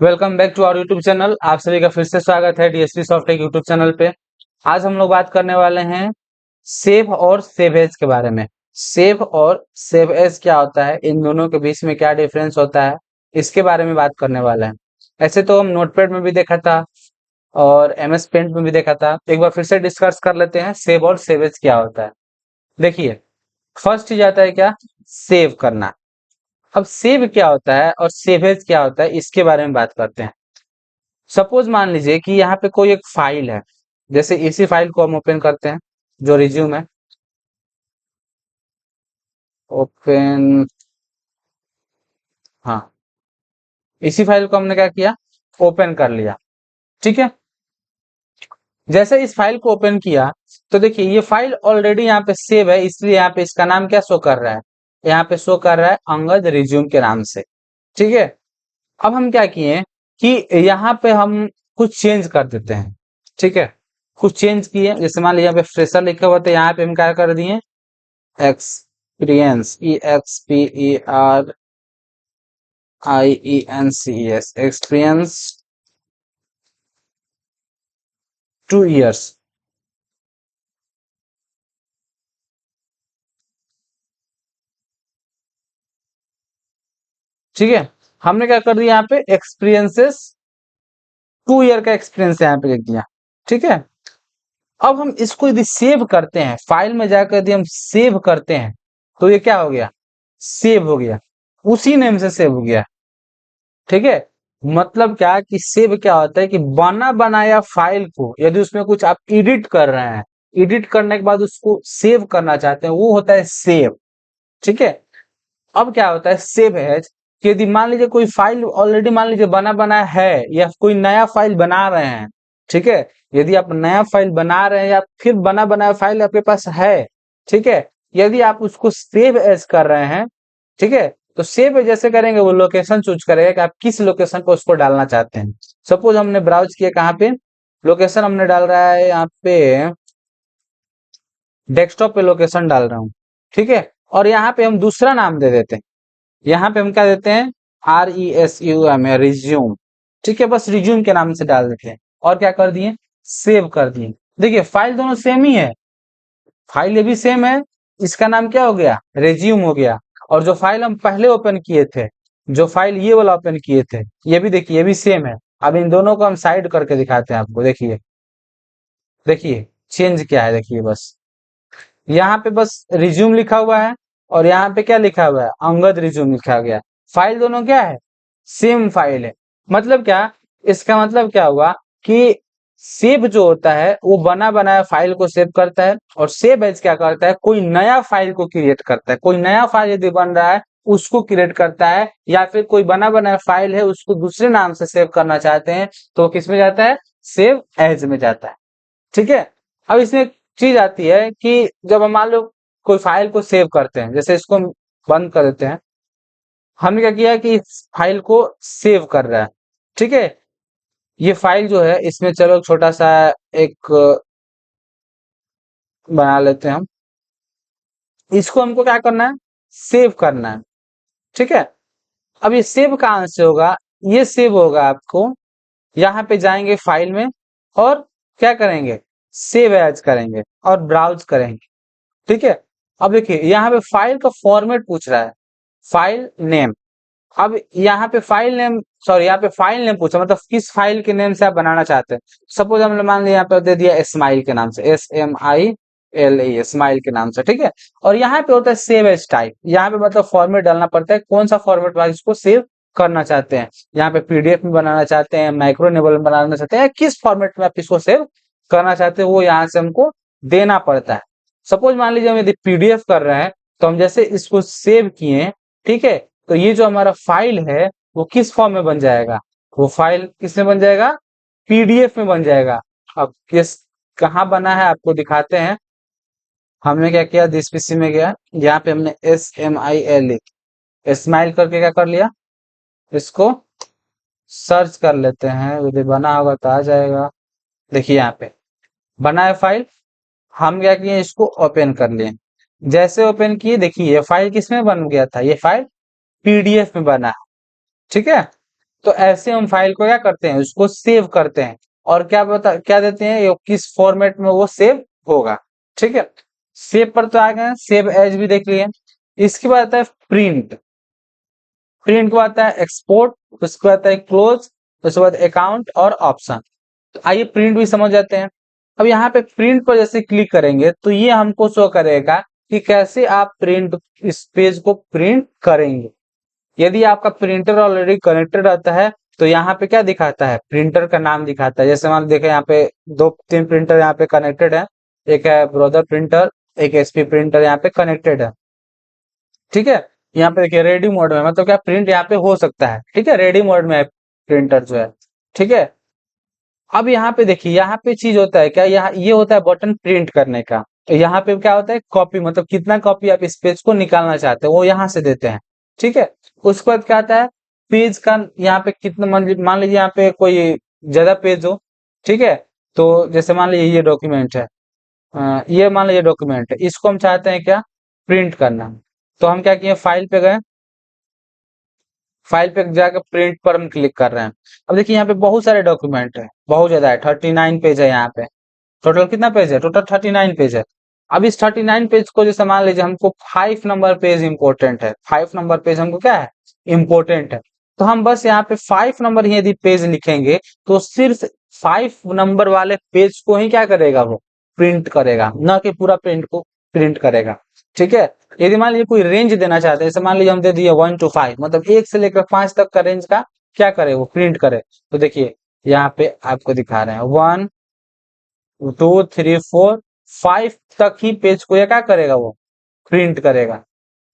Welcome back to our YouTube channel. आप सभी का फिर से स्वागत है डीएसपी सॉफ्टटेक यूट्यूब चैनल पे। आज हम लोग बात करने वाले हैं सेव और सेव एज के बारे में। सेव और सेव एज क्या होता है, इन दोनों के बीच में क्या डिफरेंस होता है, इसके बारे में बात करने वाले हैं। ऐसे तो हम नोटपैड में भी देखा था और एमएस पेंट में भी देखा था। एक बार फिर से डिस्कस कर लेते हैं सेव और सेव एज क्या होता है। देखिए, फर्स्ट चीज आता है क्या, सेव करना। अब सेव क्या होता है और सेव एज क्या होता है, इसके बारे में बात करते हैं। सपोज मान लीजिए कि यहाँ पे कोई एक फाइल है, जैसे इसी फाइल को हम ओपन करते हैं जो रिज्यूम है। ओपन, हाँ, इसी फाइल को हमने क्या किया, ओपन कर लिया। ठीक है, जैसे इस फाइल को ओपन किया तो देखिए ये फाइल ऑलरेडी यहाँ पे सेव है, इसलिए यहाँ पे इसका नाम क्या शो कर रहा है, यहाँ पे शो कर रहा है अंगद रिज्यूम के नाम से। ठीक है, अब हम क्या किए कि यहाँ पे हम कुछ चेंज कर देते हैं। ठीक है, कुछ चेंज किए, जैसे मान लीजिए यहाँ पे फ्रेशर लिखा हुआ था, यहाँ पे हम क्या कर दिए, एक्सपीरियंस, EXPERIENCES, एक्सपीरियंस 2 years। ठीक है, हमने क्या कर दिया, यहाँ पे एक्सपीरियंसेस 2 year का एक्सपीरियंस यहाँ पे लिख दिया। ठीक है, अब हम इसको यदि सेव करते हैं, फाइल में जाकर यदि हम सेव करते हैं तो ये क्या हो गया, सेव हो गया, उसी नेम से सेव हो गया। ठीक है, मतलब क्या कि सेव क्या होता है कि बना बनाया फाइल को यदि उसमें कुछ आप एडिट कर रहे हैं, एडिट करने के बाद उसको सेव करना चाहते हैं, वो होता है सेव। ठीक है, अब क्या होता है सेव एज, कि यदि मान लीजिए कोई फाइल ऑलरेडी मान लीजिए बना बनाया है या कोई नया फाइल बना रहे हैं। ठीक है, यदि आप नया फाइल बना रहे हैं या फिर बना बनाया फाइल आपके पास है, ठीक है, यदि आप उसको सेव एज कर रहे हैं, ठीक है, तो सेव जैसे करेंगे वो लोकेशन चूज करेगा कि आप किस लोकेशन पर उसको डालना चाहते हैं। सपोज हमने ब्राउज किया, कहाँ पे लोकेशन हमने डाल रहा है, यहाँ पे डेस्कटॉप पे लोकेशन डाल रहा हूँ। ठीक है, और यहाँ पे हम दूसरा नाम दे देते हैं, यहाँ पे हम क्या देते हैं, RESUM या रिज्यूम। ठीक है, बस रिज्यूम के नाम से डाल देते हैं और क्या कर दिए, सेव कर दिए। देखिए फाइल दोनों सेम ही है, फाइल ये भी सेम है, इसका नाम क्या हो गया, रिज्यूम हो गया। और जो फाइल हम पहले ओपन किए थे, जो फाइल ये वाला ओपन किए थे, ये भी देखिए ये भी सेम है। अब इन दोनों को हम साइड करके दिखाते हैं आपको। देखिए, देखिए चेंज क्या है, देखिए बस यहाँ पे बस रिज्यूम लिखा हुआ है और यहाँ पे क्या लिखा हुआ है, अंगद रिज्यूम लिखा गया। फाइल दोनों क्या है, सेम फाइल है। मतलब क्या, इसका मतलब क्या हुआ कि सेव जो होता है वो बना बनाया फाइल को सेव करता है, और सेव एज क्या करता है, कोई नया फाइल को क्रिएट करता है। कोई नया फाइल यदि बन रहा है उसको क्रिएट करता है, या फिर कोई बना बनाया फाइल है उसको दूसरे नाम से सेव करना चाहते हैं तो किस में जाता है, सेव एज में जाता है। ठीक है, अब इसमें एक चीज आती है कि जब हम मान लो कोई फाइल को सेव करते हैं, जैसे इसको हम बंद कर देते हैं, हमने क्या किया कि इस फाइल को सेव कर रहा है। ठीक है, ये फाइल जो है इसमें चलो छोटा सा एक बना लेते हैं हम, इसको हमको क्या करना है, सेव करना है। ठीक है, अब ये सेव कहाँ से होगा, ये सेव होगा आपको, यहाँ पे जाएंगे फाइल में और क्या करेंगे, सेव एज करेंगे और ब्राउज करेंगे। ठीक है, अब देखिए यहाँ पे फाइल का फॉर्मेट पूछ रहा है, फाइल नेम। अब यहाँ पे फाइल नेम, सॉरी यहाँ पे फाइल नेम पूछा, मतलब किस फाइल के नेम से आप बनाना चाहते हैं। सपोज हमने मान लिया यहाँ पे दे दिया स्माइल के नाम से, SMILE, स्माइल के नाम से। ठीक है, और यहाँ पे होता है सेव एज टाइप, यहाँ पे मतलब फॉर्मेट डालना पड़ता है, कौन सा फॉर्मेट वाइज इसको सेव करना चाहते हैं। यहाँ पे PDF में बनाना चाहते हैं, माइक्रोनेबल में बनाना चाहते हैं, किस फॉर्मेट में आप इसको सेव करना चाहते हैं वो यहाँ से हमको देना पड़ता है। सपोज मान लीजिए हम यदि PDF कर रहे हैं तो हम जैसे इसको सेव किए, ठीक है, तो ये जो हमारा फाइल है वो किस फॉर्म में बन जाएगा, वो फाइल किस में बन जाएगा, PDF में बन जाएगा। अब किस कहाँ बना है आपको दिखाते हैं। हमने क्या किया, दिस PC में गया, यहाँ पे हमने SMILE स्माइल करके क्या कर लिया, इसको सर्च कर लेते हैं, यदि बना होगा तो आ जाएगा। देखिए यहाँ पे बना है फाइल, हम क्या किए, इसको ओपन कर लिए। जैसे ओपन किए देखिए ये फाइल किसमें बन गया था, ये फाइल PDF में बना है। ठीक है, तो ऐसे हम फाइल को क्या करते हैं, उसको सेव करते हैं और क्या देते हैं, ये किस फॉर्मेट में वो सेव होगा। ठीक है, सेव पर तो आ गए, सेव एज भी देख लिए। इसके बाद आता है प्रिंट। प्रिंट को आता है एक्सपोर्ट, उसके बाद आता है क्लोज, उसके बाद अकाउंट और ऑप्शन। तो आइए प्रिंट भी समझ जाते हैं। अब यहाँ पे प्रिंट पर जैसे क्लिक करेंगे तो ये हमको शो करेगा कि कैसे आप प्रिंट इस पेज को प्रिंट करेंगे। यदि आपका प्रिंटर ऑलरेडी कनेक्टेड रहता है तो यहाँ पे क्या दिखाता है, प्रिंटर का नाम दिखाता है। जैसे मान देखें यहाँ पे 2-3 प्रिंटर यहाँ पे कनेक्टेड है, एक है ब्रदर प्रिंटर, एक एचपी प्रिंटर यहाँ पे कनेक्टेड है। ठीक है, यहाँ पे देखिए रेडी मोड में, मतलब क्या प्रिंट यहाँ पे हो सकता है। ठीक है, रेडी मोड में है प्रिंटर जो है। ठीक है, अब यहाँ पे देखिए, यहाँ पे चीज होता है क्या, यहाँ ये होता है बटन प्रिंट करने का। तो यहाँ पे क्या होता है, कॉपी, मतलब कितना कॉपी आप इस पेज को निकालना चाहते हैं वो यहाँ से देते हैं। ठीक है, उसके बाद क्या आता है, पेज का यहाँ पे कितना, मान लीजिए यहाँ पे कोई ज्यादा पेज हो। ठीक है, तो जैसे मान लीजिए ये डॉक्यूमेंट है, ये मान लीजिए डॉक्यूमेंट है, इसको हम चाहते हैं क्या, प्रिंट करना। तो हम क्या किए, फाइल पे गए, फाइल पे जाकर प्रिंट पर हम क्लिक कर रहे हैं। अब देखिए यहाँ पे बहुत सारे डॉक्यूमेंट है, बहुत ज्यादा है, 39 पेज है यहाँ पे। टोटल कितना पेज है, टोटल 39 पेज है। अब इस 39 पेज को जैसे मान लीजिए हमको 5 नंबर पेज इंपॉर्टेंट है, 5 नंबर पेज हमको क्या है, इंपॉर्टेंट है। तो हम बस यहाँ पे 5 नंबर ही यदि पेज लिखेंगे तो सिर्फ 5 नंबर वाले पेज को ही क्या करेगा, वो प्रिंट करेगा, ना कि पूरा प्रिंट को प्रिंट करेगा। ठीक है, यदि मान लीजिए कोई रेंज देना चाहते हैं, जैसे मान लीजिए हम दे दिए 1 to 5, मतलब 1 से लेकर 5 तक का रेंज का क्या करे, वो प्रिंट करे। तो देखिए यहाँ पे आपको दिखा रहे हैं 1 2 3 4 5 तक ही पेज को ये क्या करेगा, वो प्रिंट करेगा।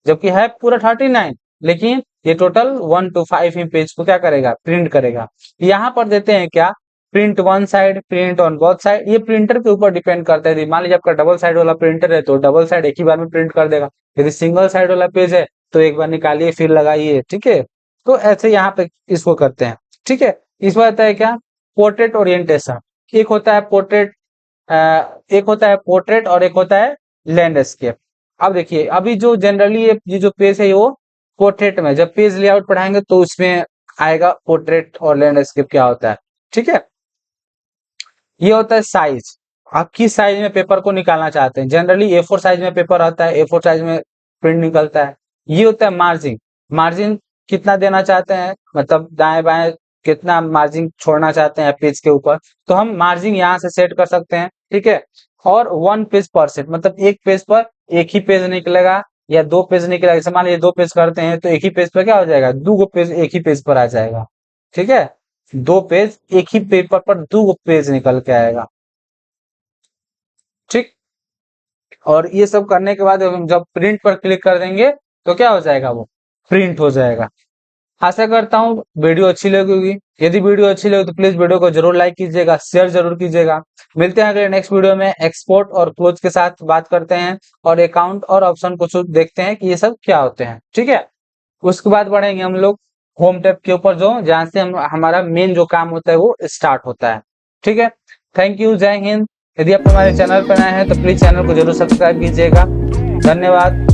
जबकि है पूरा 39, लेकिन ये टोटल 1 to 5 ही पेज को क्या करेगा, प्रिंट करेगा। यहाँ पर देते हैं क्या, print one side, print on both side. ये प्रिंटर के ऊपर डिपेंड करता है। मान लीजिए आपका डबल साइड वाला प्रिंटर है तो डबल साइड एक ही बार में प्रिंट कर देगा। यदि सिंगल साइड वाला पेज है तो एक बार निकालिए फिर लगाइए। ठीक है, तो ऐसे यहाँ पे इसको करते हैं। ठीक है, इस बार आता है क्या, पोर्ट्रेट ओरिएंटेशन। एक होता है पोर्ट्रेट, एक होता है पोर्ट्रेट और एक होता है लैंडस्केप। अब देखिए अभी जो जनरली ये जो पेज है वो पोर्ट्रेट में, जब पेज लेआउट पढ़ाएंगे तो उसमें आएगा पोर्ट्रेट और लैंडस्केप क्या होता है। ठीक है, ये होता है साइज, आप किस साइज में पेपर को निकालना चाहते हैं। जनरली A4 साइज में पेपर आता है, A4 साइज में प्रिंट निकलता है। ये होता है मार्जिन, मार्जिन कितना देना चाहते हैं, मतलब दाएं बाएं कितना मार्जिन छोड़ना चाहते हैं पेज के ऊपर, तो हम मार्जिन यहाँ से सेट कर सकते हैं। ठीक है, और 1 पेज पर सेट, मतलब एक पेज पर एक ही पेज निकलेगा या 2 पेज निकलेगा। जैसे मान लीजिए 2 पेज करते हैं तो एक ही पेज पर क्या हो जाएगा, 2 पेज एक ही पेज पर आ जाएगा। ठीक है, 2 पेज एक ही पेपर पर 2 पेज निकल के आएगा। ठीक, और ये सब करने के बाद हम जब प्रिंट पर क्लिक कर देंगे तो क्या हो जाएगा, वो प्रिंट हो जाएगा। आशा करता हूँ वीडियो अच्छी लगी होगी। यदि वीडियो अच्छी लगे तो प्लीज वीडियो को जरूर लाइक कीजिएगा, शेयर जरूर कीजिएगा। मिलते हैं अगले नेक्स्ट वीडियो में, एक्सपोर्ट और क्लोज के साथ बात करते हैं और अकाउंट और ऑप्शन को देखते हैं कि ये सब क्या होते हैं। ठीक है, उसके बाद बढ़ेंगे हम लोग होम टैब के ऊपर, जो जहां से हमारा मेन जो काम होता है वो स्टार्ट होता है। ठीक है, थैंक यू, जय हिंद। यदि आप हमारे चैनल पर नए हैं तो प्लीज चैनल को जरूर सब्सक्राइब कीजिएगा। धन्यवाद।